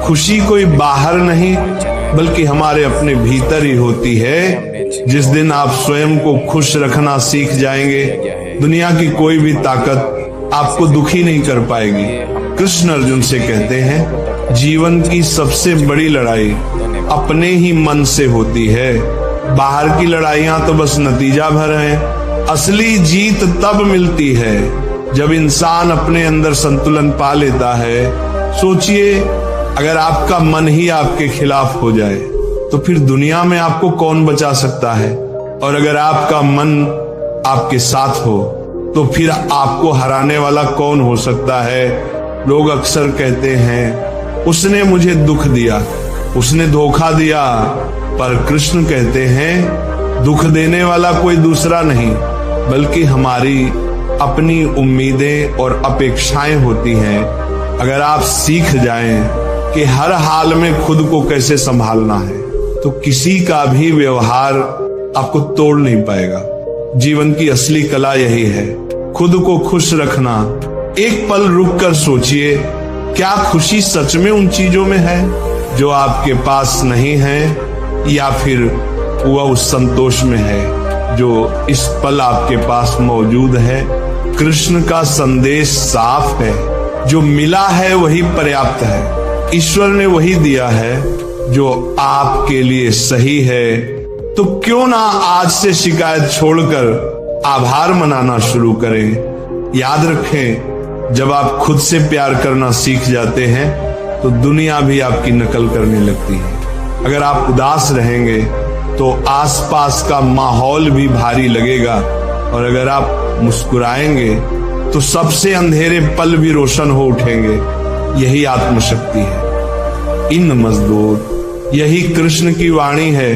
खुशी कोई बाहर नहीं बल्कि हमारे अपने भीतर ही होती है। जिस दिन आप स्वयं को खुश रखना सीख जाएंगे, दुनिया की कोई भी ताकत आपको दुखी नहीं कर पाएगी। कृष्ण अर्जुन से कहते हैं, जीवन की सबसे बड़ी लड़ाई अपने ही मन से होती है। बाहर की लड़ाइयां तो बस नतीजा भर हैं। असली जीत तब मिलती है जब इंसान अपने अंदर संतुलन पा लेता है। सोचिए, अगर आपका मन ही आपके खिलाफ हो जाए तो फिर दुनिया में आपको कौन बचा सकता है? और अगर आपका मन आपके साथ हो तो फिर आपको हराने वाला कौन हो सकता है? लोग अक्सर कहते हैं, उसने मुझे दुख दिया, उसने धोखा दिया। पर कृष्ण कहते हैं, दुख देने वाला कोई दूसरा नहीं बल्कि हमारी अपनी उम्मीदें और अपेक्षाएं होती हैं। अगर आप सीख जाएं कि हर हाल में खुद को कैसे संभालना है तो किसी का भी व्यवहार आपको तोड़ नहीं पाएगा। जीवन की असली कला यही है, खुद को खुश रखना। एक पल रुक कर सोचिए, क्या खुशी सच में उन चीजों में है जो आपके पास नहीं है, या फिर वह उस संतोष में है जो इस पल आपके पास मौजूद है? कृष्ण का संदेश साफ है, जो मिला है वही पर्याप्त है। ईश्वर ने वही दिया है जो आपके लिए सही है। तो क्यों ना आज से शिकायत छोड़कर आभार मनाना शुरू करें। याद रखें, जब आप खुद से प्यार करना सीख जाते हैं तो दुनिया भी आपकी नकल करने लगती है। अगर आप उदास रहेंगे तो आसपास का माहौल भी भारी लगेगा, और अगर आप मुस्कुराएंगे तो सबसे अंधेरे पल भी रोशन हो उठेंगे। यही आत्मशक्ति है। इन मजदूर, यही कृष्ण की वाणी है।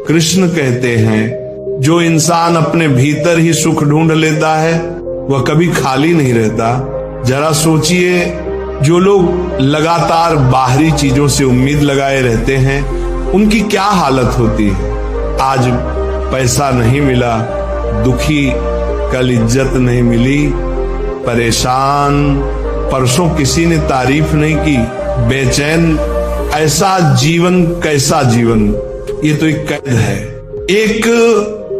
कृष्ण कहते हैं, जो इंसान अपने भीतर ही सुख ढूंढ लेता है वह कभी खाली नहीं रहता। जरा सोचिए, जो लोग लगातार बाहरी चीजों से उम्मीद लगाए रहते हैं उनकी क्या हालत होती है। आज पैसा नहीं मिला, दुखी, कल इज्जत नहीं मिली, परेशान, परसों किसी ने तारीफ नहीं की, बेचैन। ऐसा जीवन कैसा जीवन? ये तो एक कैद है, एक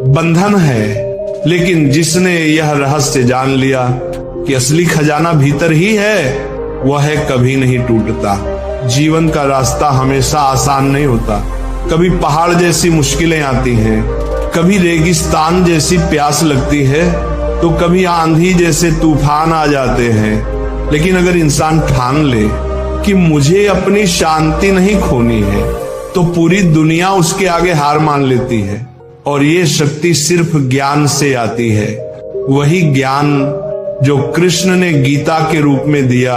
बंधन है। लेकिन जिसने यह रहस्य जान लिया कि असली खजाना भीतर ही है, वह कभी नहीं टूटता। जीवन का रास्ता हमेशा आसान नहीं होता। कभी पहाड़ जैसी मुश्किलें आती हैं, कभी रेगिस्तान जैसी प्यास लगती है, तो कभी आंधी जैसे तूफान आ जाते हैं। लेकिन अगर इंसान ठान ले कि मुझे अपनी शांति नहीं खोनी है, तो पूरी दुनिया उसके आगे हार मान लेती है। और ये शक्ति सिर्फ ज्ञान से आती है। वही ज्ञान जो कृष्ण ने गीता के रूप में दिया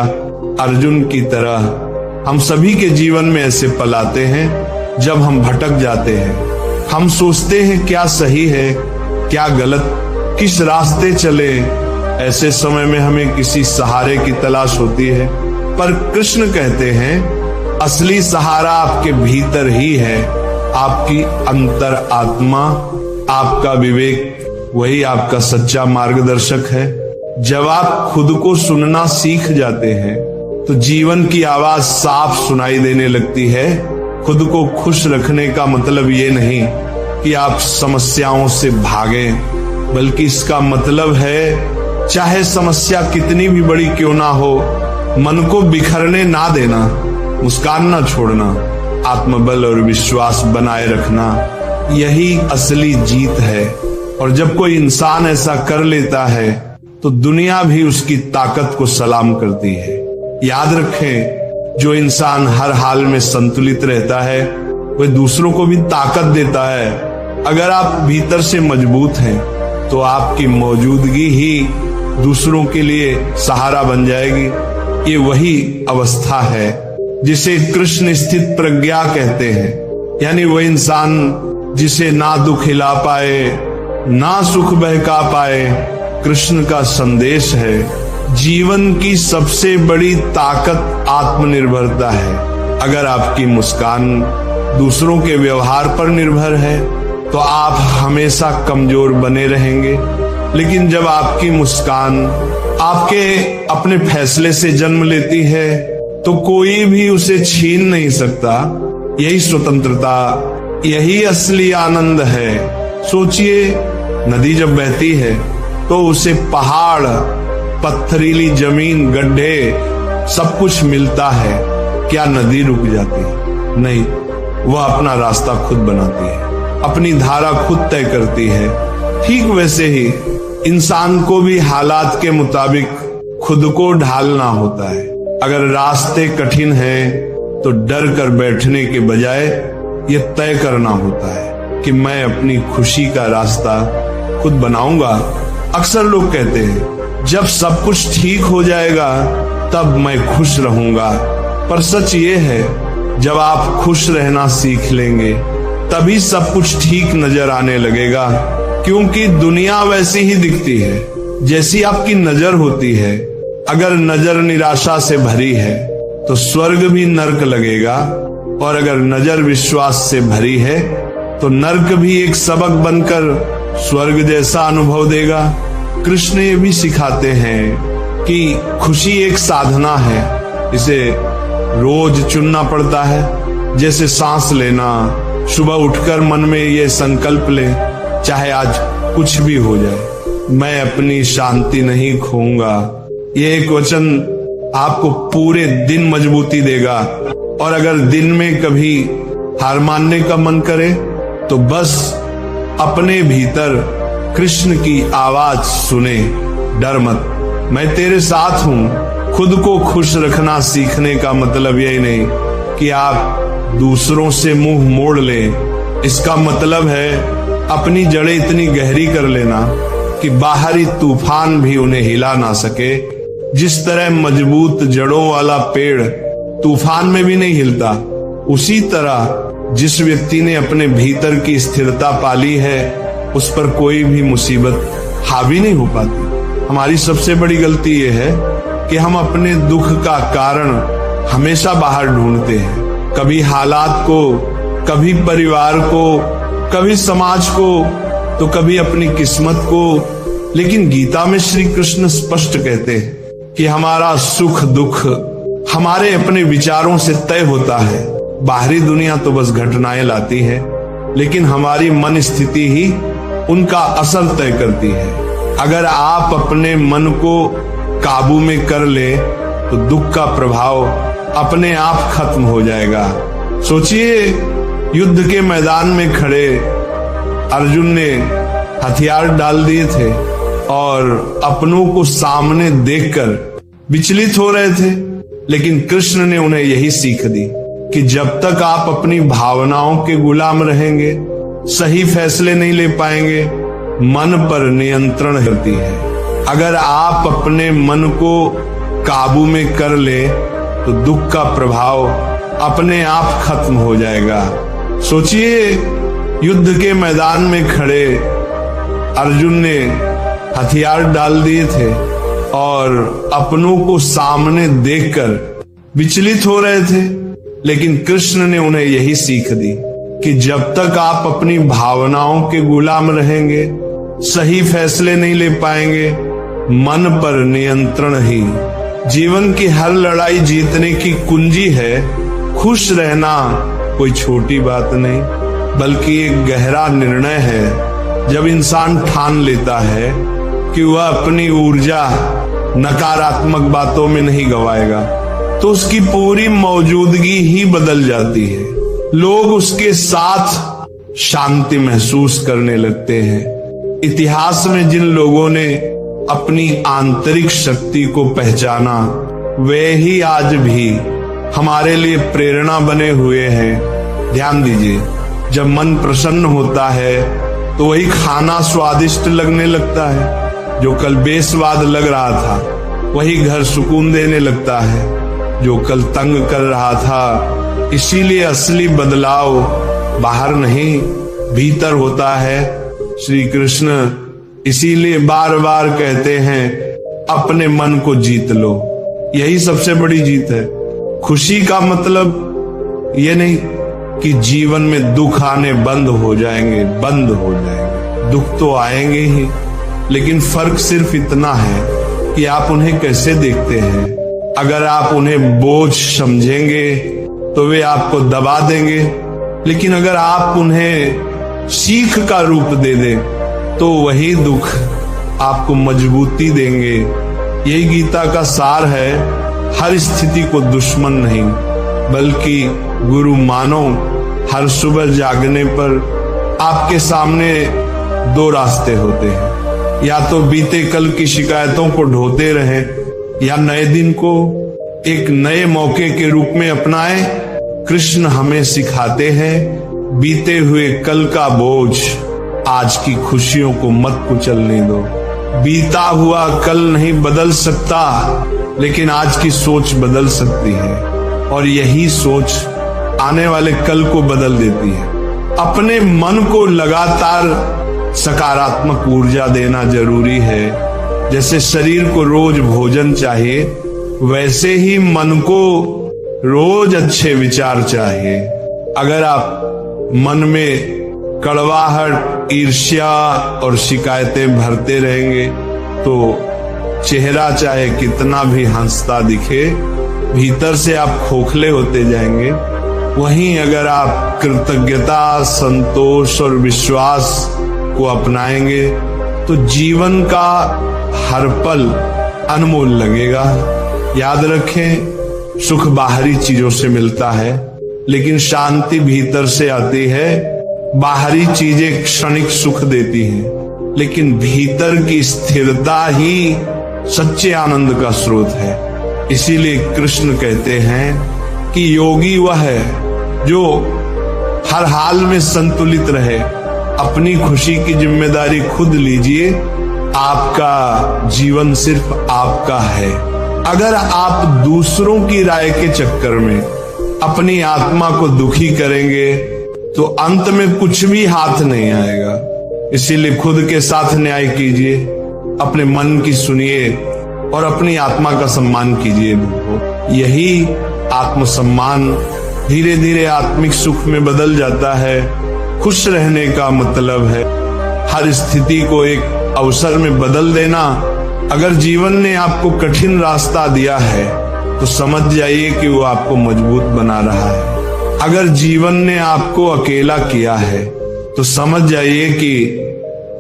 अर्जुन की तरह। हम सभी के जीवन में ऐसे पल आते हैं जब हम भटक जाते हैं। हम सोचते हैं क्या सही है, क्या गलत, किस रास्ते चले। ऐसे समय में हमें किसी सहारे की तलाश होती है। पर कृष्ण कहते हैं, असली सहारा आपके भीतर ही है। आपकी अंतर आत्मा, आपका विवेक, वही आपका सच्चा मार्गदर्शक है। जब आप खुद को सुनना सीख जाते हैं तो जीवन की आवाज साफ सुनाई देने लगती है। खुद को खुश रखने का मतलब ये नहीं कि आप समस्याओं से भागें, बल्कि इसका मतलब है चाहे समस्या कितनी भी बड़ी क्यों ना हो, मन को बिखरने ना देना, मुस्कान ना छोड़ना, आत्मबल और विश्वास बनाए रखना। यही असली जीत है। और जब कोई इंसान ऐसा कर लेता है तो दुनिया भी उसकी ताकत को सलाम करती है। याद रखें, जो इंसान हर हाल में संतुलित रहता है वह दूसरों को भी ताकत देता है। अगर आप भीतर से मजबूत हैं तो आपकी मौजूदगी ही दूसरों के लिए सहारा बन जाएगी। ये वही अवस्था है जिसे कृष्ण स्थित प्रज्ञा कहते हैं। यानी वह इंसान जिसे ना दुख हिला पाए ना सुख बहका पाए। कृष्ण का संदेश है, जीवन की सबसे बड़ी ताकत आत्मनिर्भरता है। अगर आपकी मुस्कान दूसरों के व्यवहार पर निर्भर है तो आप हमेशा कमजोर बने रहेंगे। लेकिन जब आपकी मुस्कान आपके अपने फैसले से जन्म लेती है तो कोई भी उसे छीन नहीं सकता। यही स्वतंत्रता, यही असली आनंद है। सोचिए, नदी जब बहती है तो उसे पहाड़, पत्थरीली जमीन, गड्ढे सब कुछ मिलता है। क्या नदी रुक जाती है? नहीं, वह अपना रास्ता खुद बनाती है, अपनी धारा खुद तय करती है। ठीक वैसे ही इंसान को भी हालात के मुताबिक खुद को ढालना होता है। अगर रास्ते कठिन हैं तो डर कर बैठने के बजाय ये तय करना होता है कि मैं अपनी खुशी का रास्ता खुद बनाऊंगा। अक्सर लोग कहते हैं जब सब कुछ ठीक हो जाएगा तब मैं खुश रहूंगा, पर सच ये है जब आप खुश रहना सीख लेंगे तभी सब कुछ ठीक नजर आने लगेगा। क्योंकि दुनिया वैसी ही दिखती है जैसी आपकी नजर होती है। अगर नजर निराशा से भरी है तो स्वर्ग भी नर्क लगेगा, और अगर नजर विश्वास से भरी है तो नर्क भी एक सबक बनकर स्वर्ग जैसा अनुभव देगा। कृष्ण ये भी सिखाते हैं कि खुशी एक साधना है, इसे रोज चुनना पड़ता है। जैसे सांस लेना, सुबह उठकर मन में ये संकल्प ले, चाहे आज कुछ भी हो जाए मैं अपनी शांति नहीं खोऊंगा। ये एक वचन आपको पूरे दिन मजबूती देगा। और अगर दिन में कभी हार मानने का मन करे तो बस अपने भीतर कृष्ण की आवाज सुने, डर मत, मैं तेरे साथ हूं। खुद को खुश रखना सीखने का मतलब यही नहीं कि आप दूसरों से मुंह मोड़ लें। इसका मतलब है अपनी जड़ें इतनी गहरी कर लेना कि बाहरी तूफान भी उन्हें हिला ना सके। जिस तरह मजबूत जड़ों वाला पेड़ तूफान में भी नहीं हिलता, उसी तरह जिस व्यक्ति ने अपने भीतर की स्थिरता पाली है उस पर कोई भी मुसीबत हावी नहीं हो पाती। हमारी सबसे बड़ी गलती यह है कि हम अपने दुख का कारण हमेशा बाहर ढूंढते हैं, कभी हालात को, कभी परिवार को, कभी समाज को, तो कभी अपनी किस्मत को। लेकिन गीता में श्री कृष्ण स्पष्ट कहते हैं कि हमारा सुख दुख हमारे अपने विचारों से तय होता है। बाहरी दुनिया तो बस घटनाएं लाती है, लेकिन हमारी मन स्थिति ही उनका असर तय करती है। अगर आप अपने मन को काबू में कर ले तो दुख का प्रभाव अपने आप खत्म हो जाएगा। सोचिए, युद्ध के मैदान में खड़े अर्जुन ने हथियार डाल दिए थे और अपनों को सामने देखकर विचलित हो रहे थे, लेकिन कृष्ण ने उन्हें यही सीख दी कि जब तक आप अपनी भावनाओं के गुलाम रहेंगे सही फैसले नहीं ले पाएंगे। मन पर नियंत्रण करती है। अगर आप अपने मन को काबू में कर ले तो दुख का प्रभाव अपने आप खत्म हो जाएगा। सोचिए, युद्ध के मैदान में खड़े अर्जुन ने हथियार डाल दिए थे और अपनों को सामने देखकर विचलित हो रहे थे, लेकिन कृष्ण ने उन्हें यही सीख दी कि जब तक आप अपनी भावनाओं के गुलाम रहेंगे सही फैसले नहीं ले पाएंगे। मन पर नियंत्रण ही जीवन की हर लड़ाई जीतने की कुंजी है। खुश रहना कोई छोटी बात नहीं, बल्कि एक गहरा निर्णय है। जब इंसान ठान लेता है कि वह अपनी ऊर्जा नकारात्मक बातों में नहीं गवाएगा तो उसकी पूरी मौजूदगी ही बदल जाती है। लोग उसके साथ शांति महसूस करने लगते हैं। इतिहास में जिन लोगों ने अपनी आंतरिक शक्ति को पहचाना वे ही आज भी हमारे लिए प्रेरणा बने हुए हैं। ध्यान दीजिए, जब मन प्रसन्न होता है तो वही खाना स्वादिष्ट लगने लगता है। जो कल बेस्वाद लग रहा था वही घर सुकून देने लगता है जो कल तंग कर रहा था। इसीलिए असली बदलाव बाहर नहीं भीतर होता है। श्री कृष्ण इसीलिए बार बार कहते हैं अपने मन को जीत लो। यही सबसे बड़ी जीत है। खुशी का मतलब ये नहीं कि जीवन में दुख आने बंद हो जाएंगे। दुख तो आएंगे ही, लेकिन फर्क सिर्फ इतना है कि आप उन्हें कैसे देखते हैं। अगर आप उन्हें बोझ समझेंगे तो वे आपको दबा देंगे, लेकिन अगर आप उन्हें सीख का रूप दे दें तो वही दुख आपको मजबूती देंगे। यही गीता का सार है। हर स्थिति को दुश्मन नहीं बल्कि गुरु मानो। हर सुबह जागने पर आपके सामने दो रास्ते होते हैं, या तो बीते कल की शिकायतों को ढोते रहें या नए दिन को एक नए मौके के रूप में अपनाएं। कृष्ण हमें सिखाते हैं, बीते हुए कल का बोझ आज की खुशियों को मत कुचलने दो। बीता हुआ कल नहीं बदल सकता, लेकिन आज की सोच बदल सकती है, और यही सोच आने वाले कल को बदल देती है। अपने मन को लगातार सकारात्मक ऊर्जा देना जरूरी है। जैसे शरीर को रोज भोजन चाहिए, वैसे ही मन को रोज अच्छे विचार चाहिए। अगर आप मन में कड़वाहट, ईर्ष्या और शिकायतें भरते रहेंगे तो चेहरा चाहे कितना भी हंसता दिखे, भीतर से आप खोखले होते जाएंगे। वहीं अगर आप कृतज्ञता, संतोष और विश्वास को अपनाएंगे तो जीवन का हर पल अनमोल लगेगा। याद रखें, सुख बाहरी चीजों से मिलता है, लेकिन शांति भीतर से आती है। बाहरी चीजें क्षणिक सुख देती हैं, लेकिन भीतर की स्थिरता ही सच्चे आनंद का स्रोत है। इसीलिए कृष्ण कहते हैं कि योगी वह है जो हर हाल में संतुलित रहे। अपनी खुशी की जिम्मेदारी खुद लीजिए। आपका जीवन सिर्फ आपका है। अगर आप दूसरों की राय के चक्कर में अपनी आत्मा को दुखी करेंगे तो अंत में कुछ भी हाथ नहीं आएगा। इसीलिए खुद के साथ न्याय कीजिए, अपने मन की सुनिए और अपनी आत्मा का सम्मान कीजिए। यही आत्मसम्मान धीरे धीरे आत्मिक सुख में बदल जाता है। खुश रहने का मतलब है हर स्थिति को एक अवसर में बदल देना। अगर जीवन ने आपको कठिन रास्ता दिया है तो समझ जाइए कि वो आपको मजबूत बना रहा है। अगर जीवन ने आपको अकेला किया है तो समझ जाइए कि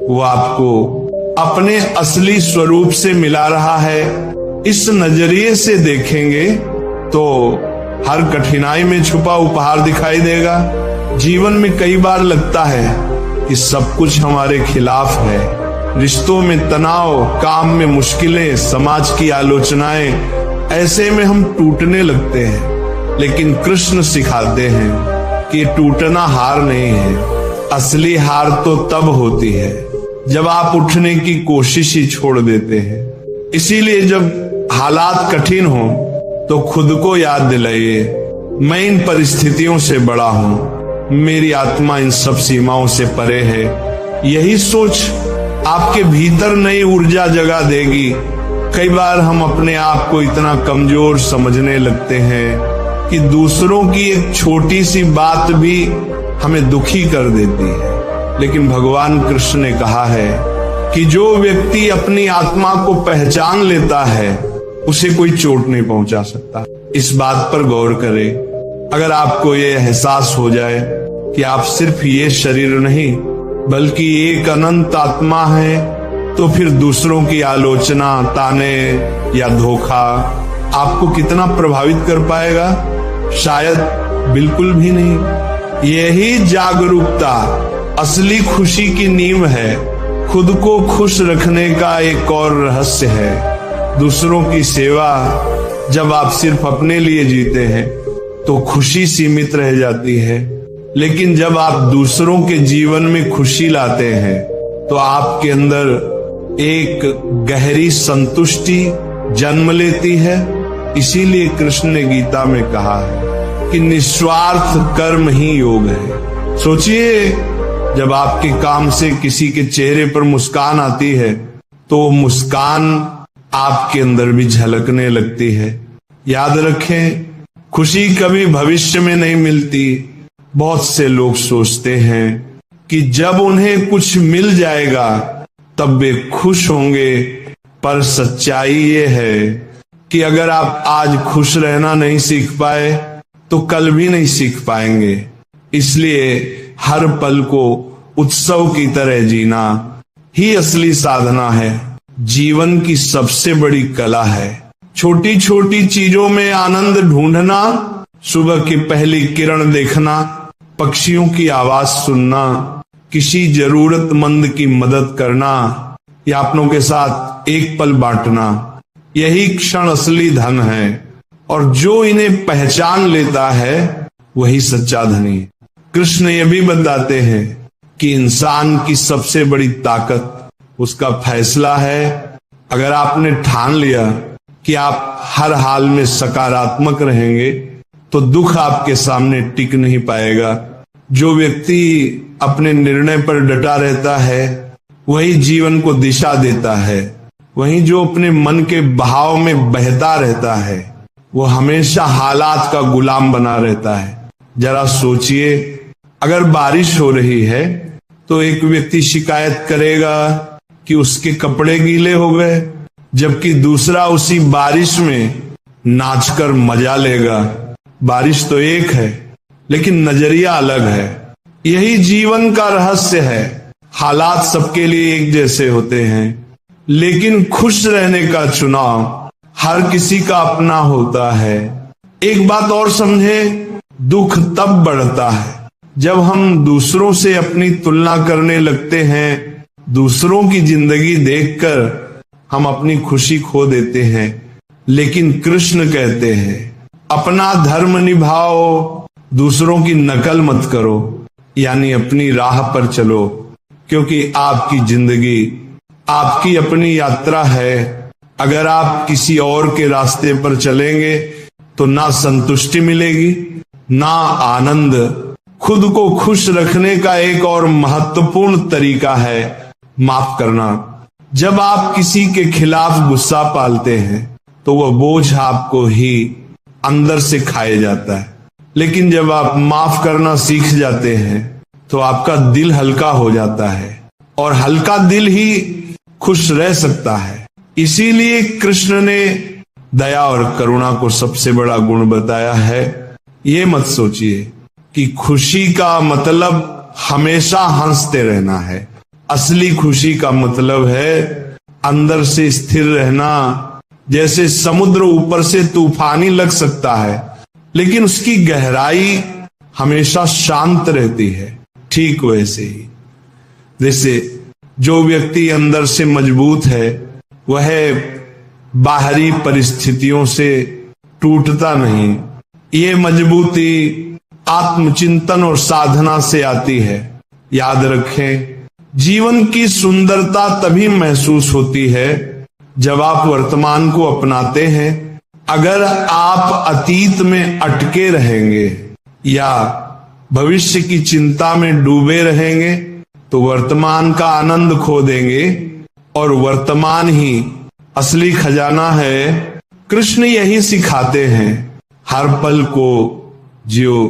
वो आपको अपने असली स्वरूप से मिला रहा है। इस नजरिए से देखेंगे तो हर कठिनाई में छुपा उपहार दिखाई देगा। जीवन में कई बार लगता है कि सब कुछ हमारे खिलाफ है। रिश्तों में तनाव, काम में मुश्किलें, समाज की आलोचनाएं, ऐसे में हम टूटने लगते हैं। लेकिन कृष्ण सिखाते हैं कि टूटना हार नहीं है। असली हार तो तब होती है जब आप उठने की कोशिश ही छोड़ देते हैं। इसीलिए जब हालात कठिन हो तो खुद को याद दिलाइए, मैं इन परिस्थितियों से बड़ा हूं, मेरी आत्मा इन सब सीमाओं से परे है। यही सोच आपके भीतर नई ऊर्जा जगा देगी। कई बार हम अपने आप को इतना कमजोर समझने लगते हैं कि दूसरों की एक छोटी सी बात भी हमें दुखी कर देती है। लेकिन भगवान कृष्ण ने कहा है कि जो व्यक्ति अपनी आत्मा को पहचान लेता है उसे कोई चोट नहीं पहुंचा सकता। इस बात पर गौर करें। अगर आपको ये एहसास हो जाए कि आप सिर्फ ये शरीर नहीं बल्कि एक अनंत आत्मा है, तो फिर दूसरों की आलोचना, ताने या धोखा आपको कितना प्रभावित कर पाएगा? शायद बिल्कुल भी नहीं। यही जागरूकता असली खुशी की नींव है। खुद को खुश रखने का एक और रहस्य है दूसरों की सेवा। जब आप सिर्फ अपने लिए जीते हैं तो खुशी सीमित रह जाती है, लेकिन जब आप दूसरों के जीवन में खुशी लाते हैं तो आपके अंदर एक गहरी संतुष्टि जन्म लेती है। इसीलिए कृष्ण ने गीता में कहा है कि निस्वार्थ कर्म ही योग है। सोचिए, जब आपके काम से किसी के चेहरे पर मुस्कान आती है तो वो मुस्कान आपके अंदर भी झलकने लगती है। याद रखें, खुशी कभी भविष्य में नहीं मिलती। बहुत से लोग सोचते हैं कि जब उन्हें कुछ मिल जाएगा तब वे खुश होंगे, पर सच्चाई ये है कि अगर आप आज खुश रहना नहीं सीख पाए तो कल भी नहीं सीख पाएंगे। इसलिए हर पल को उत्सव की तरह जीना ही असली साधना है, जीवन की सबसे बड़ी कला है। छोटी छोटी चीजों में आनंद ढूंढना, सुबह की पहली किरण देखना, पक्षियों की आवाज सुनना, किसी जरूरतमंद की मदद करना या अपनों के साथ एक पल बांटना, यही क्षण असली धन है। और जो इन्हें पहचान लेता है वही सच्चा धनी। कृष्ण ये भी बताते हैं कि इंसान की सबसे बड़ी ताकत उसका फैसला है। अगर आपने ठान लिया कि आप हर हाल में सकारात्मक रहेंगे तो दुख आपके सामने टिक नहीं पाएगा। जो व्यक्ति अपने निर्णय पर डटा रहता है वही जीवन को दिशा देता है। वहीं जो अपने मन के बहाव में बहता रहता है वो हमेशा हालात का गुलाम बना रहता है। जरा सोचिए, अगर बारिश हो रही है तो एक व्यक्ति शिकायत करेगा कि उसके कपड़े गीले हो गए, जबकि दूसरा उसी बारिश में नाचकर मजा लेगा। बारिश तो एक है लेकिन नजरिया अलग है। यही जीवन का रहस्य है। हालात सबके लिए एक जैसे होते हैं, लेकिन खुश रहने का चुनाव हर किसी का अपना होता है। एक बात और समझे, दुख तब बढ़ता है जब हम दूसरों से अपनी तुलना करने लगते हैं। दूसरों की जिंदगी देखकर हम अपनी खुशी खो देते हैं। लेकिन कृष्ण कहते हैं, अपना धर्म निभाओ, दूसरों की नकल मत करो, यानी अपनी राह पर चलो, क्योंकि आपकी जिंदगी आपकी अपनी यात्रा है। अगर आप किसी और के रास्ते पर चलेंगे तो ना संतुष्टि मिलेगी ना आनंद। खुद को खुश रखने का एक और महत्वपूर्ण तरीका है माफ करना। जब आप किसी के खिलाफ गुस्सा पालते हैं तो वह बोझ आपको ही अंदर से खाए जाता है, लेकिन जब आप माफ करना सीख जाते हैं तो आपका दिल हल्का हो जाता है, और हल्का दिल ही खुश रह सकता है। इसीलिए कृष्ण ने दया और करुणा को सबसे बड़ा गुण बताया है। ये मत सोचिए कि खुशी का मतलब हमेशा हंसते रहना है। असली खुशी का मतलब है अंदर से स्थिर रहना। जैसे समुद्र ऊपर से तूफानी लग सकता है, लेकिन उसकी गहराई हमेशा शांत रहती है। ठीक वैसे ही जैसे जो व्यक्ति अंदर से मजबूत है वह बाहरी परिस्थितियों से टूटता नहीं। ये मजबूती आत्मचिंतन और साधना से आती है। याद रखें, जीवन की सुंदरता तभी महसूस होती है जब आप वर्तमान को अपनाते हैं। अगर आप अतीत में अटके रहेंगे या भविष्य की चिंता में डूबे रहेंगे तो वर्तमान का आनंद खो देंगे, और वर्तमान ही असली खजाना है। कृष्ण यही सिखाते हैं, हर पल को जियो,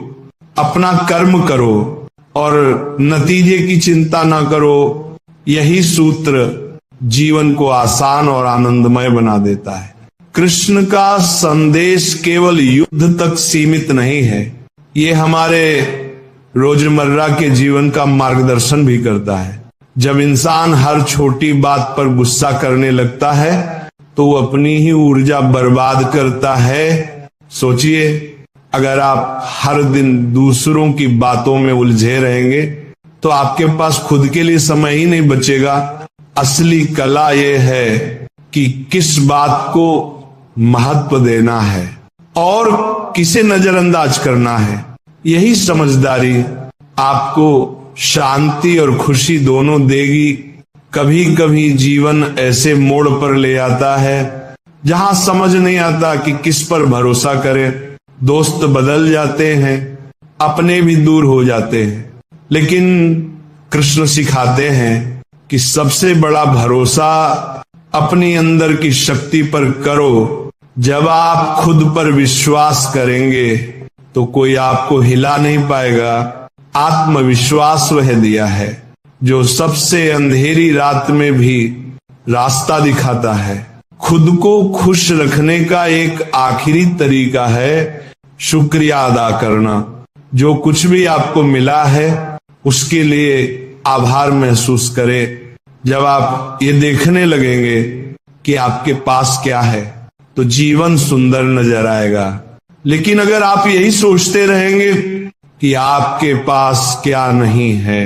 अपना कर्म करो और नतीजे की चिंता ना करो। यही सूत्र जीवन को आसान और आनंदमय बना देता है। कृष्ण का संदेश केवल युद्ध तक सीमित नहीं है, ये हमारे रोजमर्रा के जीवन का मार्गदर्शन भी करता है। जब इंसान हर छोटी बात पर गुस्सा करने लगता है तो वो अपनी ही ऊर्जा बर्बाद करता है। सोचिए, अगर आप हर दिन दूसरों की बातों में उलझे रहेंगे तो आपके पास खुद के लिए समय ही नहीं बचेगा। असली कला ये है कि किस बात को महत्व देना है और किसे नजरअंदाज करना है। यही समझदारी आपको शांति और खुशी दोनों देगी। कभी कभी जीवन ऐसे मोड़ पर ले आता है जहां समझ नहीं आता कि किस पर भरोसा करें। दोस्त बदल जाते हैं, अपने भी दूर हो जाते हैं, लेकिन कृष्ण सिखाते हैं कि सबसे बड़ा भरोसा अपनी अंदर की शक्ति पर करो। जब आप खुद पर विश्वास करेंगे तो कोई आपको हिला नहीं पाएगा। आत्मविश्वास वह दिया है जो सबसे अंधेरी रात में भी रास्ता दिखाता है। खुद को खुश रखने का एक आखिरी तरीका है शुक्रिया अदा करना। जो कुछ भी आपको मिला है उसके लिए आभार महसूस करें। जब आप ये देखने लगेंगे कि आपके पास क्या है तो जीवन सुंदर नजर आएगा। लेकिन अगर आप यही सोचते रहेंगे कि आपके पास क्या नहीं है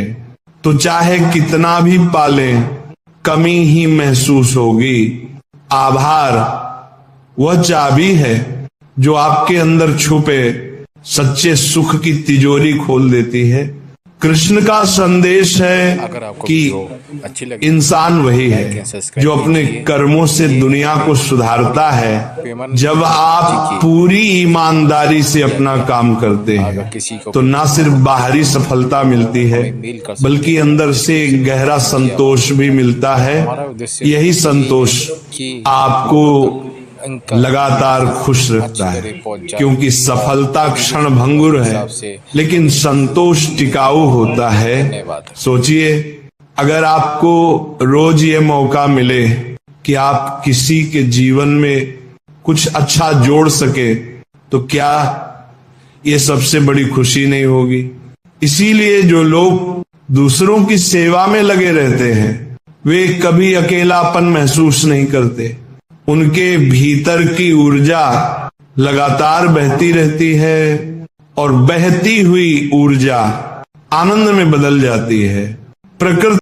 तो चाहे कितना भी पालें कमी ही महसूस होगी। आभार वह चाबी है जो आपके अंदर छुपे सच्चे सुख की तिजोरी खोल देती है। कृष्ण का संदेश है कि इंसान वही है जो अपने कर्मों से दुनिया को सुधारता है। जब आप पूरी ईमानदारी से अपना काम करते हैं तो न सिर्फ बाहरी सफलता मिलती है बल्कि अंदर से एक गहरा संतोष भी मिलता है। यही संतोष आपको लगातार खुश रखता है, क्योंकि सफलता क्षण भंगुर है लेकिन संतोष टिकाऊ होता है। सोचिए, अगर आपको रोज ये मौका मिले कि आप किसी के जीवन में कुछ अच्छा जोड़ सके तो क्या ये सबसे बड़ी खुशी नहीं होगी? इसीलिए जो लोग दूसरों की सेवा में लगे रहते हैं वे कभी अकेलापन महसूस नहीं करते। उनके भीतर की ऊर्जा लगातार बहती रहती है और बहती हुई ऊर्जा आनंद में बदल जाती है। प्रकृति